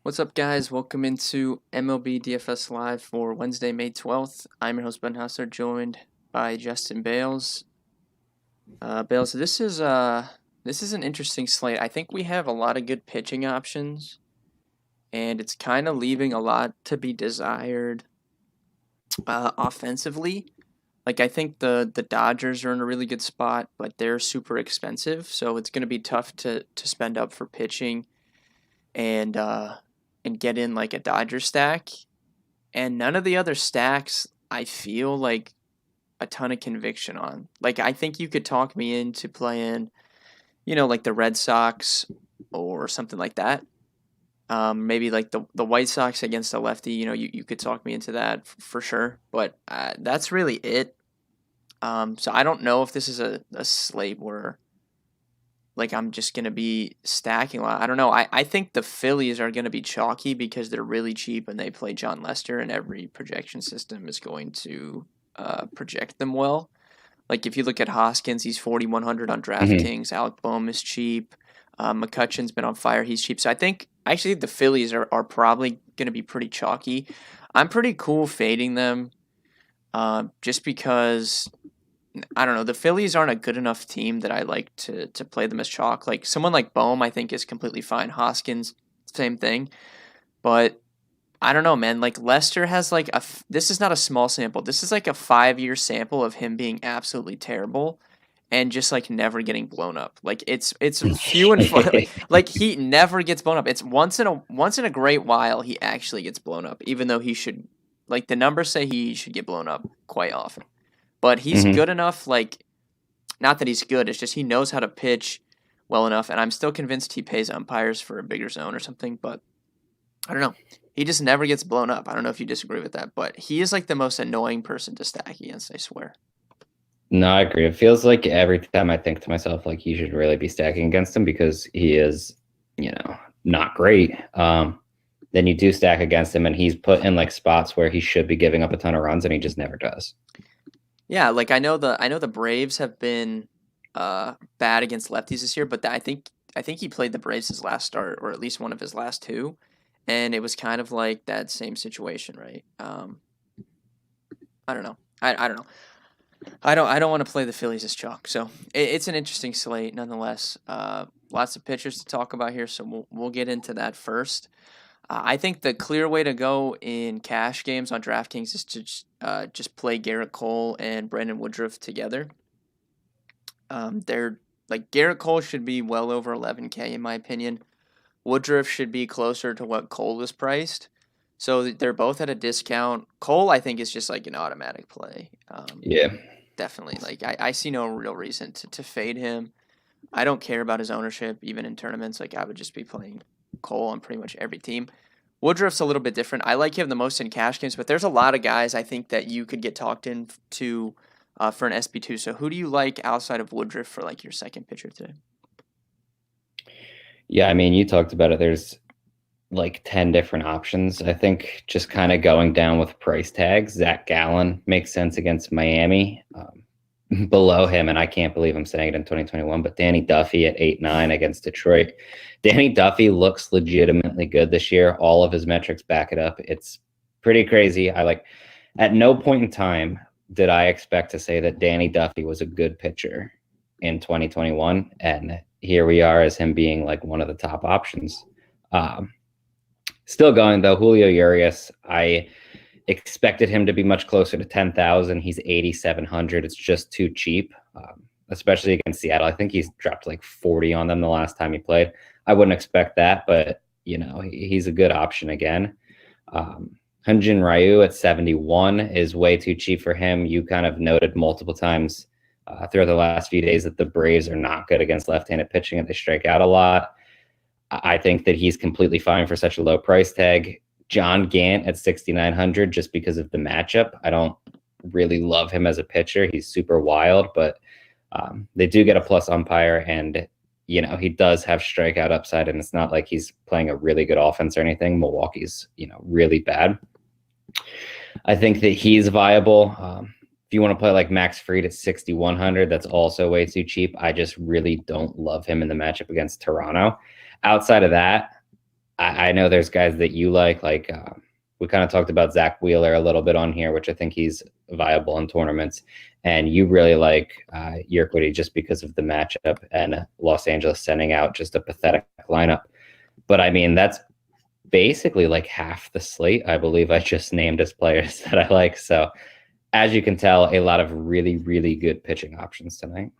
What's up, guys? Welcome into MLB DFS Live for Wednesday, May 12th. I'm your host, Ben Hustler, joined by Justin Bales. Bales, this is an interesting slate. I think we have a lot of good pitching options, and it's kind of leaving a lot to be desired offensively. Like, I think the Dodgers are in a really good spot, but they're super expensive, so it's going to be tough to spend up for pitching and uh, and get in like a Dodger stack. And none of the other stacks I feel like a ton of conviction on. Like, I think you could talk me into playing, like the Red Sox or something like that. Maybe like the White Sox against a lefty. You could talk me into that for sure. But that's really it. So I don't know if this is a slate where like I'm just gonna be stacking a lot. I don't know. I think the Phillies are gonna be chalky because they're really cheap and they play John Lester, and every projection system is going to project them well. Like if you look at Hoskins, he's 4,100 on hmm DraftKings. Alec Bohm is cheap. McCutcheon's been on fire. He's cheap. So I actually think the Phillies are probably gonna be pretty chalky. I'm pretty cool fading them, just because I don't know. The Phillies aren't a good enough team that I like to play them as chalk. Like someone like Bohm, I think is completely fine. Hoskins, same thing. But I don't know, man. Like Lester has like this is not a small sample. This is like a 5-year sample of him being absolutely terrible and just like never getting blown up. Like it's few and far. Like he never gets blown up. It's once in a great while he actually gets blown up, even though he should. Like the numbers say he should get blown up quite often. But he's hmm good enough, like, not that he's good, it's just he knows how to pitch well enough, and I'm still convinced he pays umpires for a bigger zone or something, but I don't know. He just never gets blown up. I don't know if you disagree with that, but he is like the most annoying person to stack against, I swear. No, I agree. It feels like every time I think to myself, like you should really be stacking against him because he is, not great. Then you do stack against him, and he's put in like spots where he should be giving up a ton of runs, and he just never does. Yeah, like I know the Braves have been bad against lefties this year, but I think he played the Braves his last start, or at least one of his last two, and it was kind of like that same situation, right? I don't know. I don't know. I don't want to play the Phillies as chalk. So it's an interesting slate nonetheless. Lots of pitchers to talk about here, so we'll get into that first. I think the clear way to go in cash games on DraftKings is to just play Garrett Cole and Brandon Woodruff together. They're like Garrett Cole should be well over 11K in my opinion. Woodruff should be closer to what Cole is priced. So they're both at a discount. Cole, I think, is just like an automatic play. Yeah. Definitely. Like I see no real reason to fade him. I don't care about his ownership, even in tournaments. Like I would just be playing Cole on pretty much every team. Woodruff's a little bit different. I like him the most in cash games, but there's a lot of guys I think that you could get talked into for an SP2. So who do you like outside of Woodruff for like your second pitcher today? Yeah, I mean, you talked about it. There's like 10 different options. I think just kind of going down with price tags. Zach Gallen makes sense against Miami. Below him, and I can't believe I'm saying it in 2021, but Danny Duffy at 8-9 against Detroit. Danny Duffy looks legitimately good this year. All of his metrics back it up. It's pretty crazy. At no point in time did I expect to say that Danny Duffy was a good pitcher in 2021. And here we are as him being like one of the top options. Um, Still going though, Julio Urias, I expected him to be much closer to 10,000. He's 8,700. It's just too cheap, especially against Seattle. I think he's dropped like 40 on them the last time he played. I wouldn't expect that, but he's a good option again. Hyunjin Ryu at 71 is way too cheap for him. You kind of noted multiple times throughout the last few days that the Braves are not good against left-handed pitching and they strike out a lot. I think that he's completely fine for such a low price tag. John Gant at 6,900 just because of the matchup. I don't really love him as a pitcher. He's super wild, but they do get a plus umpire, and he does have strikeout upside, and it's not like he's playing a really good offense or anything. Milwaukee's really bad. I think that he's viable. If you want to play like Max Fried at 6,100, that's also way too cheap. I just really don't love him in the matchup against Toronto. Outside of that, I know there's guys that you like we kind of talked about Zach Wheeler a little bit on here, which I think he's viable in tournaments. And you really like Yerquity just because of the matchup and Los Angeles sending out just a pathetic lineup. But I mean, that's basically like half the slate, I believe I just named as players that I like. So as you can tell, a lot of really, really good pitching options tonight.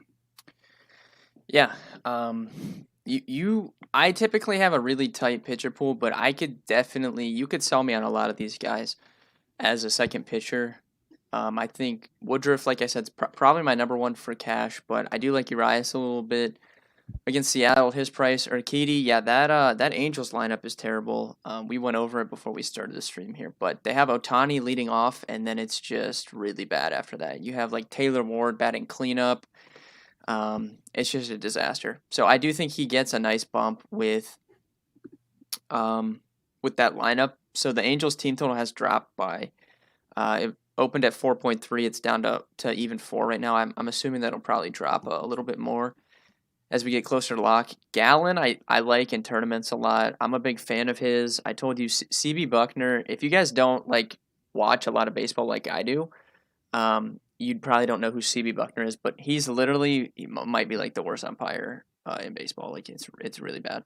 Yeah. I typically have a really tight pitcher pool, but you could sell me on a lot of these guys as a second pitcher. I think Woodruff, like I said, is probably my number one for cash, but I do like Urias a little bit against Seattle. His price, Urquidy, yeah, that Angels lineup is terrible. We went over it before we started the stream here, but they have Otani leading off, and then it's just really bad after that. You have like Taylor Ward batting cleanup. It's just a disaster. So I do think he gets a nice bump with that lineup. So the Angels team total has dropped by it opened at 4.3. It's down to even 4 right now. I'm assuming that'll probably drop a little bit more as we get closer to lock. Gallon, I like in tournaments a lot. I'm a big fan of his. I told you, CB Buckner, if you guys don't like watch a lot of baseball like I do, you probably don't know who CB Buckner is, but he might be like the worst umpire in baseball. Like it's really bad.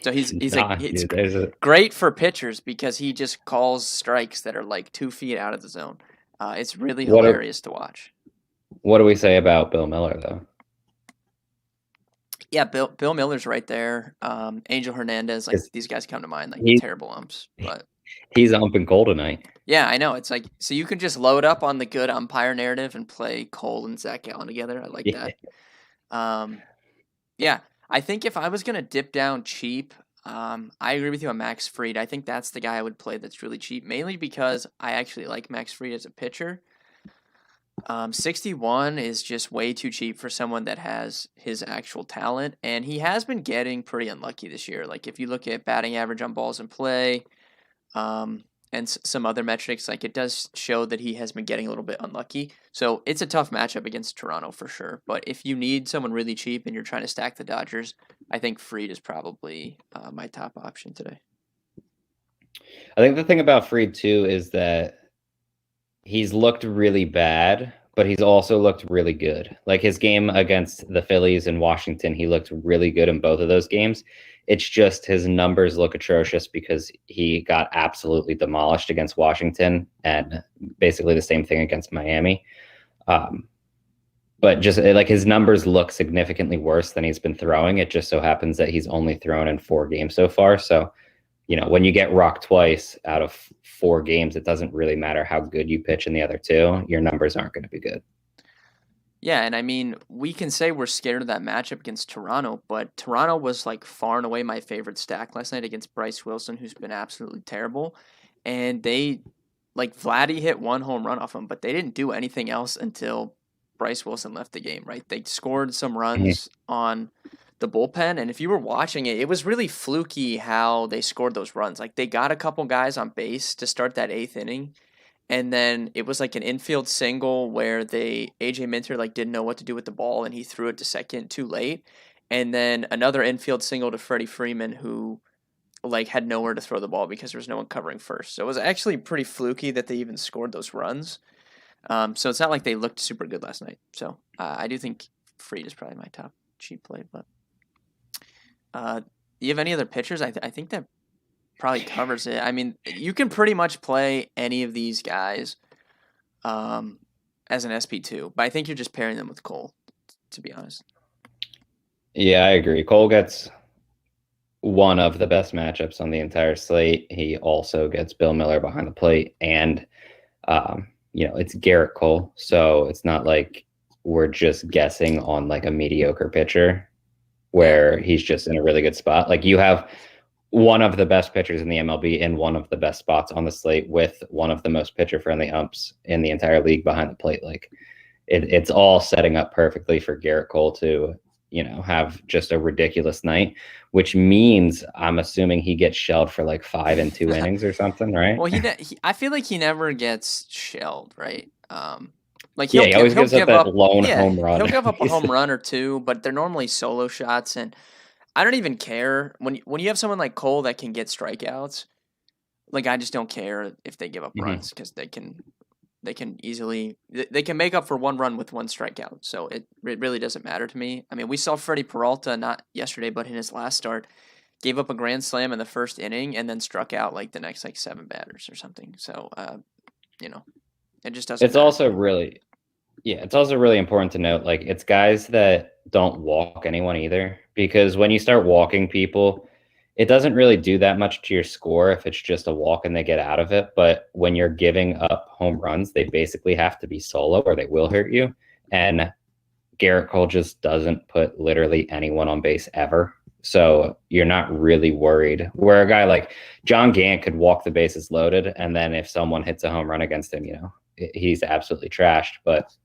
So he's great for pitchers because he just calls strikes that are like 2 feet out of the zone. It's really hilarious to watch. What do we say about Bill Miller though? Yeah, Bill Miller's right there. Angel Hernandez, like these guys come to mind, like terrible umps, but he's umping Cole tonight. Yeah, I know. It's like, so you can just load up on the good umpire narrative and play Cole and Zach Gallen together. I like that. Yeah, I think if I was going to dip down cheap, I agree with you on Max Fried. I think that's the guy I would play that's really cheap, mainly because I actually like Max Fried as a pitcher. 61 is just way too cheap for someone that has his actual talent, and he has been getting pretty unlucky this year. Like if you look at batting average on balls in play, and some other metrics, like it does show that he has been getting a little bit unlucky. So it's a tough matchup against Toronto for sure. But if you need someone really cheap and you're trying to stack the Dodgers, I think Fried is probably my top option today. I think the thing about Fried too is that he's looked really bad, but he's also looked really good. Like his game against the Phillies and Washington, he looked really good in both of those games. It's just his numbers look atrocious because he got absolutely demolished against Washington and basically the same thing against Miami. But just like his numbers look significantly worse than he's been throwing. It just so happens that he's only thrown in 4 games so far. So, you know, when you get rocked twice out of 4 games, it doesn't really matter how good you pitch in the other 2. Your numbers aren't going to be good. Yeah, and I mean, we can say we're scared of that matchup against Toronto, but Toronto was like far and away my favorite stack last night against Bryce Wilson, who's been absolutely terrible. And Vladdy hit 1 home run off him, but they didn't do anything else until Bryce Wilson left the game, right? They scored some runs on the bullpen, and if you were watching it, it was really fluky how they scored those runs. Like they got a couple guys on base to start that 8th inning, and then it was like an infield single where AJ Minter like didn't know what to do with the ball and he threw it to second too late. And then another infield single to Freddie Freeman who like had nowhere to throw the ball because there was no one covering first. So it was actually pretty fluky that they even scored those runs. So it's not like they looked super good last night. So I do think Fried is probably my top cheap play. But do you have any other pitchers? I think that probably covers it. I mean, you can pretty much play any of these guys as an SP2, but I think you're just pairing them with Cole, to be honest. Yeah, I agree. Cole gets one of the best matchups on the entire slate. He also gets Bill Miller behind the plate, and it's Garrett Cole, so it's not like we're just guessing on like a mediocre pitcher where he's just in a really good spot. Like you have one of the best pitchers in the MLB in one of the best spots on the slate with one of the most pitcher-friendly umps in the entire league behind the plate. Like it's all setting up perfectly for Garrett Cole to, have just a ridiculous night, which means I'm assuming he gets shelled for like 5 and 2 innings or something, right? Well, I feel like he never gets shelled, right? He always gives up that lone home run. He'll give up a home run or 2, but they're normally solo shots. And I don't even care when you have someone like Cole that can get strikeouts. Like I just don't care if they give up Mhm. runs because they can easily they can make up for one run with one strikeout. So it really doesn't matter to me. I mean, we saw Freddie Peralta not yesterday, but in his last start, gave up a grand slam in the first inning and then struck out like the next like 7 batters or something. So you know, it just doesn't It's matter to also me. really Yeah, it's also really important to note like it's guys that don't walk anyone either because when you start walking people, it doesn't really do that much to your score if it's just a walk and they get out of it. But when you're giving up home runs, they basically have to be solo or they will hurt you. And Garrett Cole just doesn't put literally anyone on base ever. So you're not really worried. Where a guy like John Gant could walk the bases loaded, and then if someone hits a home run against him, he's absolutely trashed. But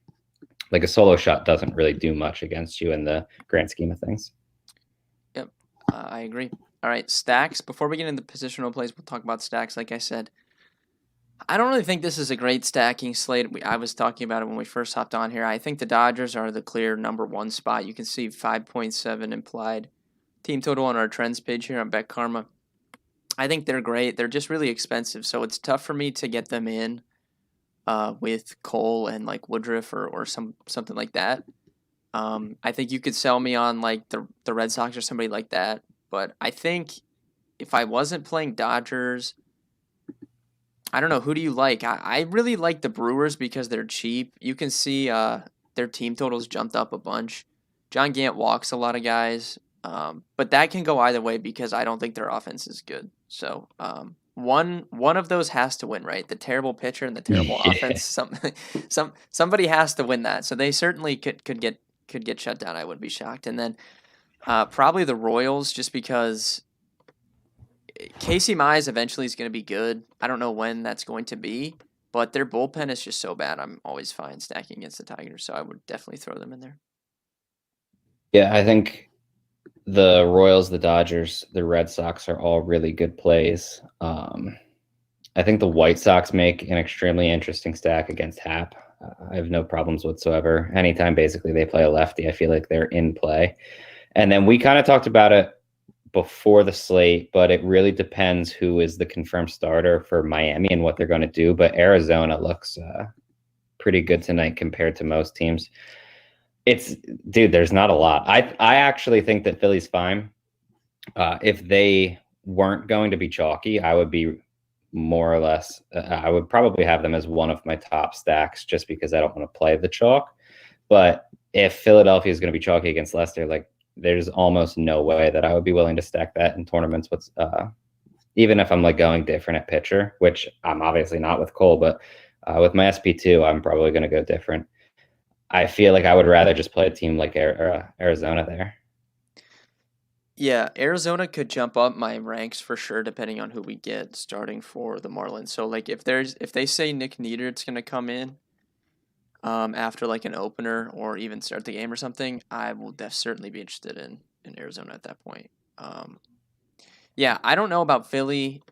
like a solo shot doesn't really do much against you in the grand scheme of things. Yep, I agree. All right, stacks. Before we get into positional plays, we'll talk about stacks. Like I said, I don't really think this is a great stacking slate. I was talking about it when we first hopped on here. I think the Dodgers are the clear number one spot. You can see 5.7 implied team total on our trends page here on Bet Karma. I think they're great. They're just really expensive, so it's tough for me to get them in with Cole and like Woodruff or something like that. I think you could sell me on like the Red Sox or somebody like that. But I think if I wasn't playing Dodgers, I don't know. Who do you like? I really like the Brewers because they're cheap. You can see their team totals jumped up a bunch. John Gant walks a lot of guys, but that can go either way because I don't think their offense is good. So one of those has to win, right? The terrible pitcher and the terrible Yeah. offense. Somebody has to win that. So they certainly could get shut down. I wouldn't be shocked. And then probably the Royals, just because Casey Mize eventually is going to be good. I don't know when that's going to be, but their bullpen is just so bad. I'm always fine stacking against the Tigers, so I would definitely throw them in there. Yeah, I think the Royals, the Dodgers, the Red Sox are all really good plays. I think the White Sox make an extremely interesting stack against Hap. I have no problems whatsoever. Anytime basically they play a lefty, I feel like they're in play. And then we kind of talked about it before the slate, but it really depends who is the confirmed starter for Miami and what they're going to do. But Arizona looks pretty good tonight compared to most teams. Dude, there's not a lot. I actually think that Philly's fine. If they weren't going to be chalky, I would be more or less. I would probably have them as one of my top stacks just because I don't want to play the chalk. But if Philadelphia is going to be chalky against Leicester, like there's almost no way that I would be willing to stack that in tournaments. Even if I'm like going different at pitcher, which I'm obviously not with Cole, but with my SP2, I'm probably going to go different. I feel like I would rather just play a team like Arizona there. Yeah, Arizona could jump up my ranks for sure, depending on who we get starting for the Marlins. So like if they say Nick Nieder's gonna come in, after like an opener or even start the game or something, I will certainly be interested in Arizona at that point. Yeah, I don't know about Philly.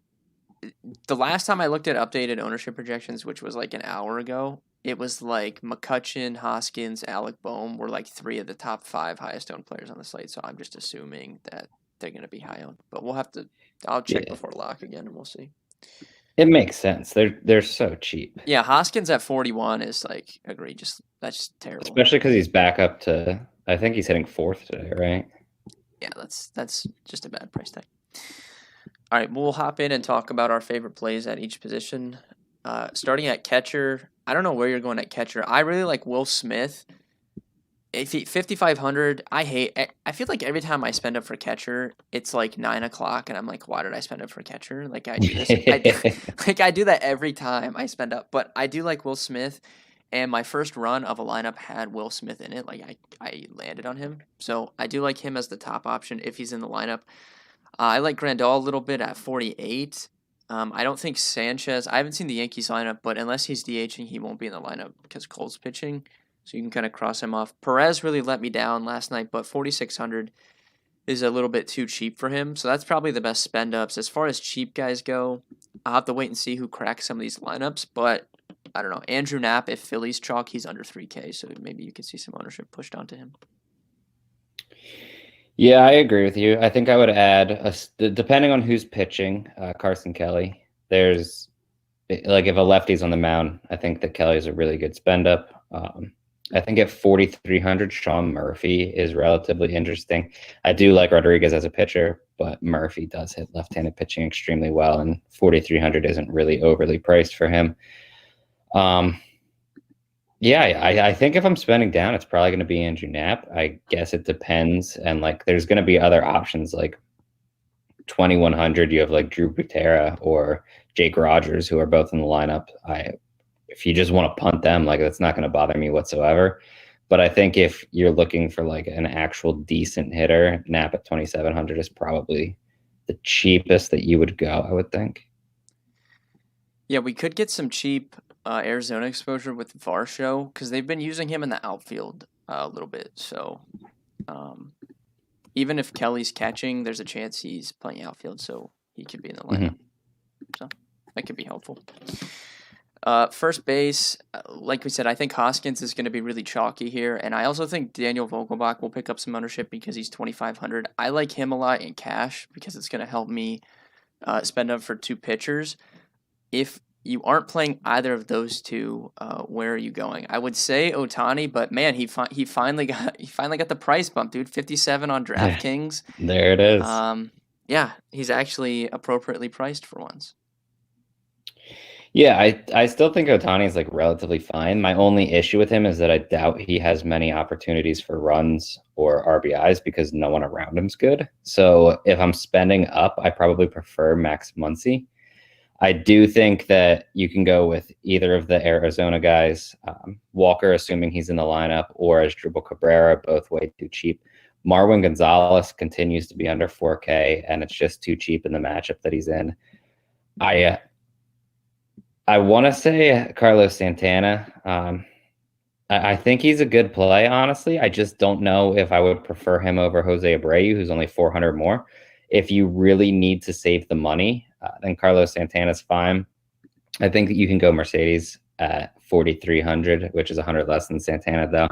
The last time I looked at updated ownership projections, which was like an hour ago, it was like McCutchen, Hoskins, Alec Boehm were like three of the top five highest owned players on the slate. So I'm just assuming that they're going to be high owned. But we'll have to. I'll check Yeah, before lock again, and we'll see. it makes sense. They're so cheap, Yeah, Hoskins at 41 is like egregious. That's just terrible. especially because he's back up to. I think he's hitting fourth today, right? Yeah, that's just a bad price tag. All right, we'll hop in and talk about our favorite plays at each position. Starting at catcher, I don't know where you're going at catcher. I really like Will Smith. If he 5,500, I feel like every time I spend up for catcher, it's like 9 o'clock, and I'm like, why did I spend up for catcher? Like I do this, like I do that every time I spend up. But I do like Will Smith, and my first run of a lineup had Will Smith in it. Like I landed on him, so I do like him as the top option if he's in the lineup. I like Grandal a little bit at 48. I don't think Sanchez. I haven't seen the Yankees lineup, but unless he's DHing, he won't be in the lineup because Cole's pitching. So you can kind of cross him off. Perez really let me down last night, but 4,600 is a little bit too cheap for him. So that's probably the best spend ups. As far as cheap guys go, I'll have to wait and see who cracks some of these lineups. But I don't know. Andrew Knapp, if Philly's chalk, he's under 3K. So maybe you could see some ownership pushed onto him. Yeah, I agree with you. I think I would add, depending on who's pitching, Carson Kelly. There's like if a lefty's on the mound, I think that Kelly's a really good spend up. I think at 4,300, Sean Murphy is relatively interesting. I do like Rodriguez as a pitcher, but Murphy does hit left-handed pitching extremely well, and 4,300 isn't really overly priced for him. Um, yeah, I think if I'm spending down, it's probably going to be Andrew Knapp. I guess it depends, and like there's going to be other options like 2,100. You have like Drew Butera or Jake Rogers, who are both in the lineup. If you just want to punt them, like that's not going to bother me whatsoever. But I think if you're looking for like an actual decent hitter, Knapp at 2,700 is probably the cheapest that you would go, I would think. Yeah, we could get some cheap Arizona exposure with Varsho because they've been using him in the outfield a little bit. So um, even if Kelly's catching, there's a chance he's playing outfield, so he could be in the lineup. So that could be helpful. First base, like we said, I think Hoskins is going to be really chalky here, and I also think Daniel Vogelbach will pick up some ownership because he's 2,500. I like him a lot in cash because it's going to help me spend up for two pitchers. If you aren't playing either of those two, where are you going? I would say Otani, but man, he finally got the price bump, dude. 57 on DraftKings. There it is. Yeah, he's actually appropriately priced for once. Yeah, I still think Otani is like relatively fine. My only issue with him is that I doubt he has many opportunities for runs or RBIs because no one around him's good. So if I'm spending up, I probably prefer Max Muncy. I do think that you can go with either of the Arizona guys, Walker, assuming he's in the lineup, or as Drupal Cabrera, both way too cheap. Marwin Gonzalez continues to be under 4K, and it's just too cheap in the matchup that he's in. I want to say Carlos Santana. I think he's a good play, honestly. I just don't know if I would prefer him over Jose Abreu, who's only 400 more. If you really need to save the money, then Carlos Santana's fine. I think that you can go Mercedes at 4,300, which is 100 less than Santana, though.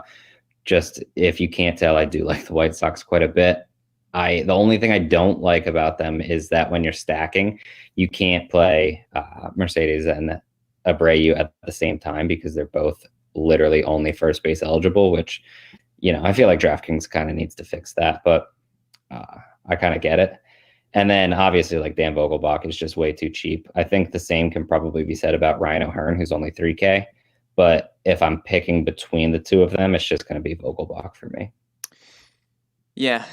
Just if you can't tell, I do like the White Sox quite a bit. The only thing I don't like about them is that when you're stacking, you can't play Mercedes and Abreu at the same time because they're both literally only first base eligible, which, I feel like DraftKings kind of needs to fix that, but I kind of get it. And then obviously like Dan Vogelbach is just way too cheap. I think the same can probably be said about Ryan O'Hearn, who's only 3K. But if I'm picking between the two of them, it's just going to be Vogelbach for me. Yeah,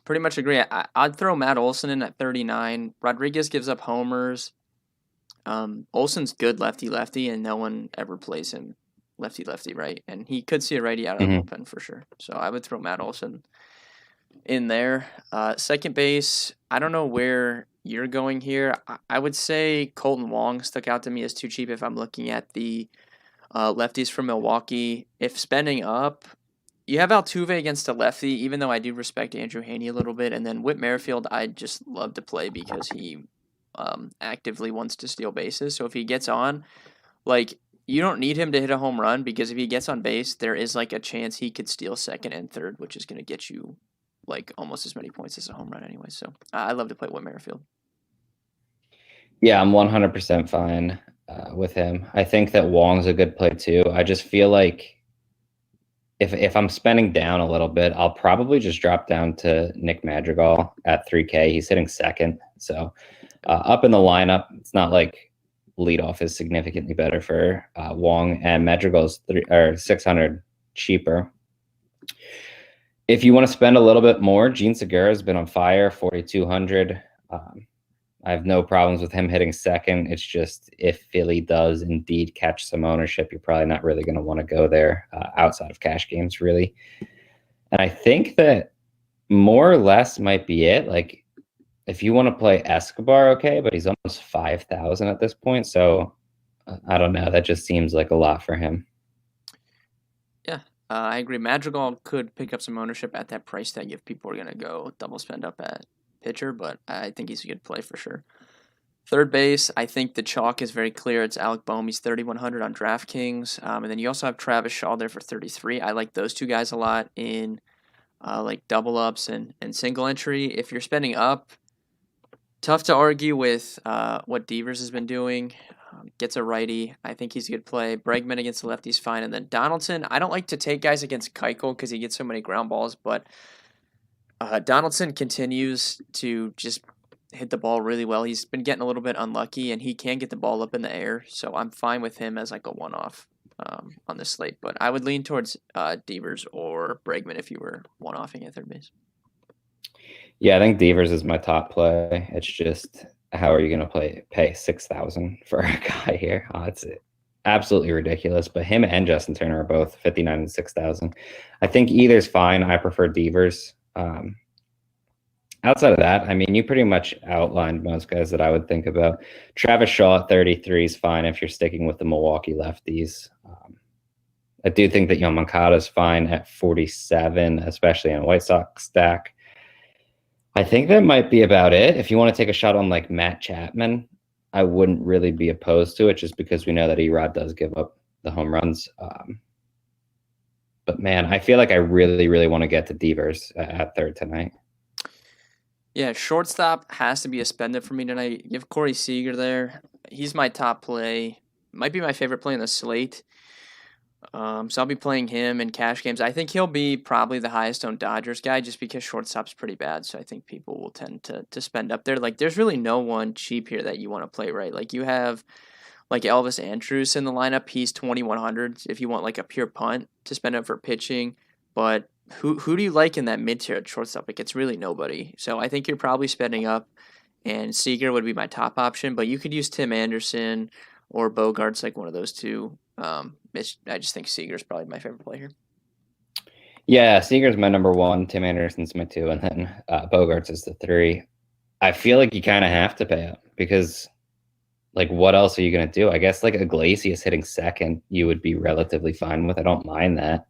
pretty much agree. I'd throw Matt Olson in at 39. Rodriguez gives up homers. Olson's good lefty, and no one ever plays him lefty, right? And he could see a righty out of the bullpen for sure. So I would throw Matt Olson in there. Second base, I don't know where you're going here. I would say Colton Wong stuck out to me as too cheap if I'm looking at the lefties from Milwaukee. If spending up, you have Altuve against a lefty, even though I do respect Andrew Haney a little bit. And then Whit Merrifield, I just love to play because he actively wants to steal bases. So if he gets on, like, you don't need him to hit a home run because if he gets on base, there is like a chance he could steal second and third, which is going to get you like almost as many points as a home run anyway. So I love to play Whit Merrifield. Yeah, I'm 100% fine with him. I think that Wong's a good play too. I just feel like if I'm spending down a little bit, I'll probably just drop down to Nick Madrigal at 3K. He's hitting second. So up in the lineup, it's not like leadoff is significantly better for Wong, and Madrigal's 600 cheaper. If you want to spend a little bit more, Gene Segura has been on fire, 4,200. I have no problems with him hitting second. It's just if Philly does indeed catch some ownership, you're probably not really going to want to go there outside of cash games, really. And I think that more or less might be it. Like, if you want to play Escobar, okay, but he's almost 5,000 at this point. So I don't know. That just seems like a lot for him. Yeah, I agree. Madrigal could pick up some ownership at that price tag if people are going to go double spend up at pitcher, but I think he's a good play for sure. Third base, I think the chalk is very clear. It's Alec Bohm. He's 3,100 on DraftKings. And then you also have Travis Shaw there for 33. I like those two guys a lot in like double ups and single entry. If you're spending up, tough to argue with what Devers has been doing. Gets a righty. I think he's a good play. Bregman against the lefty's fine. And then Donaldson, I don't like to take guys against Keuchel because he gets so many ground balls, but Donaldson continues to just hit the ball really well. He's been getting a little bit unlucky, and he can get the ball up in the air, so I'm fine with him as like a one-off on this slate. But I would lean towards Devers or Bregman if you were one-offing at third base. Yeah, I think Devers is my top play. It's just how are you going to pay $6,000 for a guy here? It's absolutely ridiculous. But him and Justin Turner are both 59 and 6,000. I think either's fine. I prefer Devers. Outside of that, I mean, you pretty much outlined most guys that I would think about. Travis Shaw at 33 is fine if you're sticking with the Milwaukee lefties. I do think that Yoan Moncada is fine at 47, especially in a White Sox stack. I think that might be about it. If you want to take a shot on like Matt Chapman, I wouldn't really be opposed to it just because we know that Erod does give up the home runs. But man, I feel like I really, really want to get to Devers at third tonight. Yeah, shortstop has to be a spender for me tonight. You have Corey Seager there. He's my top play. Might be my favorite play in the slate. So I'll be playing him in cash games. I think he'll be probably the highest owned Dodgers guy just because shortstop's pretty bad. So I think people will tend to spend up there. Like, there's really no one cheap here that you want to play, right? Like, you have like Elvis Andrus in the lineup. He's 2,100 if you want like a pure punt to spend up for pitching. But who do you like in that mid-tier at shortstop? Like, it's really nobody. So I think you're probably spending up, and Seager would be my top option. But you could use Tim Anderson or Bogarts, like one of those two. I just think Seager's probably my favorite play here. Yeah, Seager's my number one. Tim Anderson's my 2, and then Bogarts is the 3. I feel like you kind of have to pay up because, like, what else are you going to do? I guess like Iglesias hitting second, you would be relatively fine with. I don't mind that,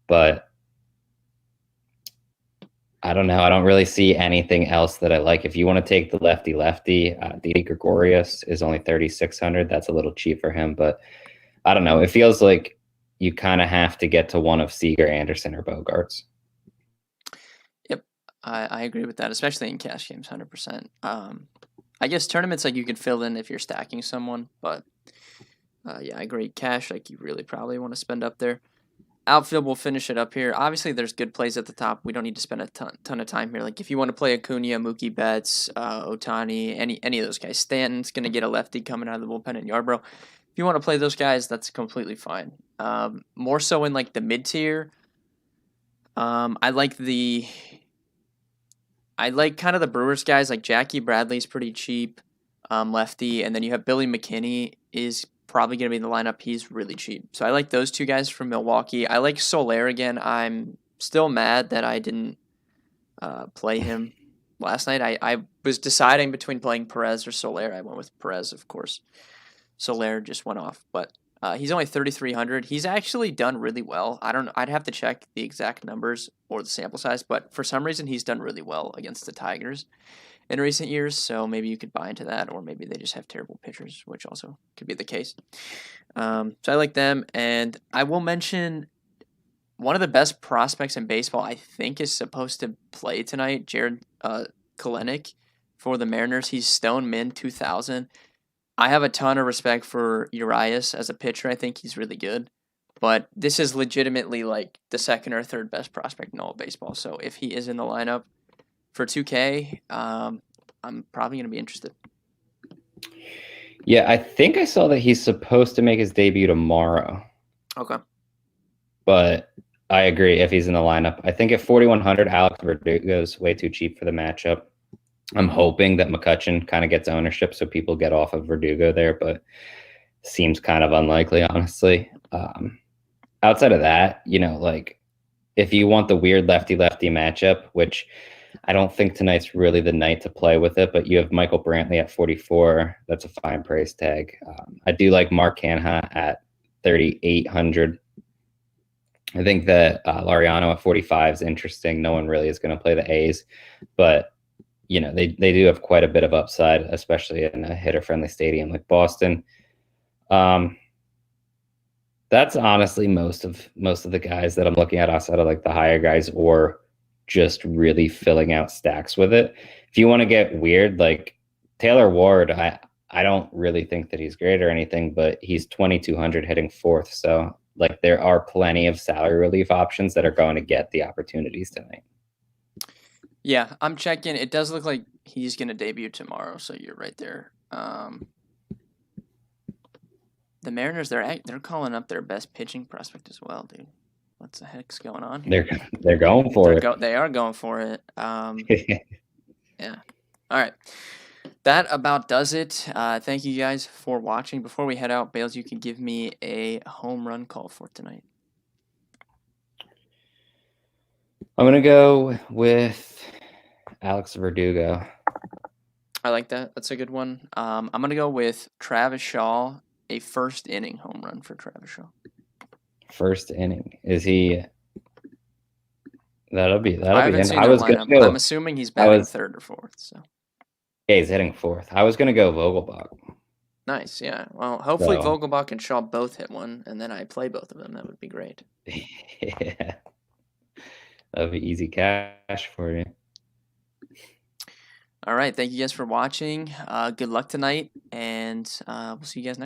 but I don't know. I don't really see anything else that I like. If you want to take the lefty, Didi Gregorius is only 3,600. That's a little cheap for him, but I don't know. It feels like you kind of have to get to one of Seager, Anderson, or Bogarts. Yep, I agree with that, especially in cash games, 100%. I guess tournaments, like, you could fill in if you're stacking someone, but yeah, I agree. Cash, like, you really probably want to spend up there. Outfield, we'll finish it up here. Obviously, there's good plays at the top. We don't need to spend a ton of time here. Like, if you want to play Acuna, Mookie Betts, Ohtani, any of those guys. Stanton's going to get a lefty coming out of the bullpen in Yarbrough. If you want to play those guys, that's completely fine. More so in, like, the mid-tier, I like kind of the Brewers guys. Like, Jackie Bradley's pretty cheap, lefty. And then you have Billy McKinney is probably going to be in the lineup. He's really cheap. So I like those two guys from Milwaukee. I like Soler again. I'm still mad that I didn't play him last night. I was deciding between playing Perez or Soler. I went with Perez, of course. Soler just went off. But he's only 3,300. He's actually done really well. I don't know. I'd have to check the exact numbers or the sample size. But for some reason, he's done really well against the Tigers in recent years, so maybe you could buy into that, or maybe they just have terrible pitchers, which also could be the case. So I like them, and I will mention one of the best prospects in baseball I think is supposed to play tonight, Jared Kelenic for the Mariners. He's Stone Min 2,000. I have a ton of respect for Urias as a pitcher. I think he's really good, but this is legitimately like the second or third best prospect in all of baseball, so if he is in the lineup for 2K, I'm probably going to be interested. Yeah, I think I saw that he's supposed to make his debut tomorrow. Okay. But I agree if he's in the lineup. I think at 4,100, Alex Verdugo is way too cheap for the matchup. I'm hoping that McCutchen kind of gets ownership so people get off of Verdugo there, but seems kind of unlikely, honestly. Outside of that, like if you want the weird lefty-lefty matchup, which I don't think tonight's really the night to play with it, but you have Michael Brantley at 44. That's a fine price tag. I do like Mark Canha at 3,800. I think that Laureano at 45 is interesting. No one really is going to play the A's, but they do have quite a bit of upside, especially in a hitter-friendly stadium like Boston. That's honestly most of the guys that I'm looking at outside of like the higher guys or just really filling out stacks with it. If you want to get weird, like Taylor Ward, I don't really think that he's great or anything, but he's 2,200 hitting fourth. So like there are plenty of salary relief options that are going to get the opportunities tonight. Yeah, I'm checking. It does look like he's going to debut tomorrow, so you're right there. The Mariners, they're calling up their best pitching prospect as well, dude. What the heck's going on here? They're going for it. They are going for it. Yeah. All right. That about does it. Thank you guys for watching. Before we head out, Bales, you can give me a home run call for tonight. I'm going to go with Alex Verdugo. I like that. That's a good one. I'm going to go with Travis Shaw, a first inning home run for Travis Shaw. First inning. Is he? That'll be. I haven't seen the lineup. I'm assuming he's batting third or fourth. So. Yeah, he's hitting fourth. I was going to go Vogelbach. Nice, yeah. Well, hopefully Vogelbach and Shaw both hit one, and then I play both of them. That would be great. Yeah. That'd be easy cash for you. All right. Thank you guys for watching. Good luck tonight, and we'll see you guys next time.